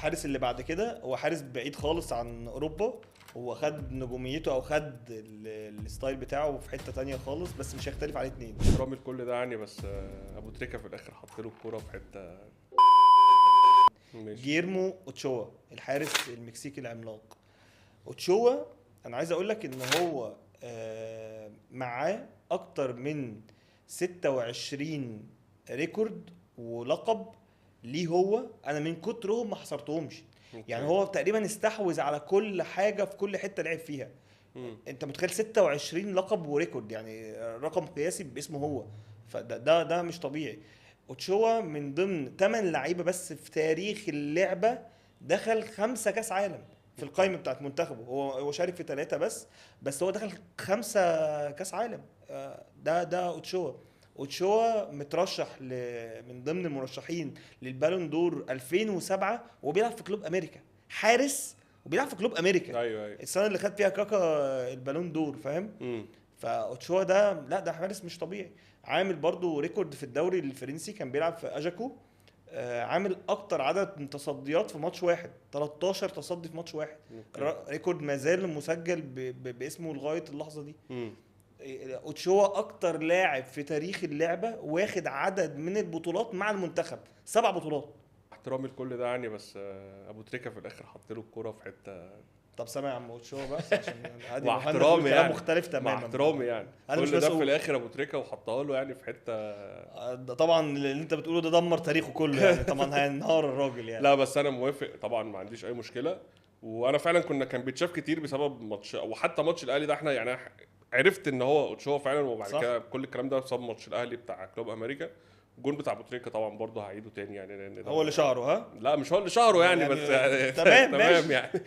الحارس اللي بعد كده هو حارس بعيد خالص عن اوروبا. هو خد نجوميته او خد الستايل بتاعه في حته تانية خالص، بس مش هيختلف عليه اتنين. رامي كل ده يعني، بس ابو تريكه في الاخر حط له الكوره في حته. ماشي. جيرمو اوتشوا الحارس المكسيكي العملاق. اوتشوا انا عايز اقول لك ان هو معاه اكتر من 26 ريكورد ولقب ليه هو. انا من كترهم ما حصرتهمش. يعني هو تقريبا استحوذ على كل حاجه في كل حته لعب فيها. انت متخيل 26 لقب وريكورد؟ يعني رقم قياسي باسمه هو. فده مش طبيعي. اوتشوا من ضمن 8 لعيبه بس في تاريخ اللعبه دخل 5 كاس عالم في القائمه بتاعت منتخبه. هو شارك في 3 بس هو دخل 5 كاس عالم. ده اوتشوا مترشح من ضمن المرشحين للبالون دور 2007 وبيلعب في كلوب امريكا. حارس وبيلعب في كلوب امريكا. ايوه السنه اللي خد فيها كاكا البالون دور، فاهم؟ فاوتشوا ده لا، ده حارس مش طبيعي. عامل برضو ريكورد في الدوري الفرنسي، كان بيلعب في اجاكو. عامل اكتر عدد تصديات في ماتش واحد، 13 تصدي في ماتش واحد. ريكورد ما زال مسجل باسمه لغايه اللحظه دي. اوتشوا اكتر لاعب في تاريخ اللعبه واخد عدد من البطولات مع المنتخب، 7 بطولات. احترامي لكل ده يعني، بس ابو تريكه في الاخر حط له الكوره في حته. طب سامع يا عم اوتشوا بس عشان عادي مع احترامي يعني، مختلف تماما. مع احترامي يعني، انا مش كل ده مسؤول في الاخر ابو تريكه وحطها له يعني في حته. ده طبعا اللي انت بتقوله ده دمر تاريخه كله يعني. طبعا هينهار الراجل يعني. لا بس انا موافق طبعا، ما عنديش اي مشكله. وانا فعلا كان بيتشاف كتير بسبب ماتش، وحتى ماتش الاهلي ده احنا يعني عرفت ان هو اوتشوا فعلا. وبعد كده كل الكلام ده بسبب ماتش الاهلي بتاع كلوب امريكا. الجون بتاع ابو تريكه طبعا برضه هعيده تاني يعني، لان هو اللي شهره. ها لا مش هو اللي شهره يعني بس يعني تمام تمام يعني.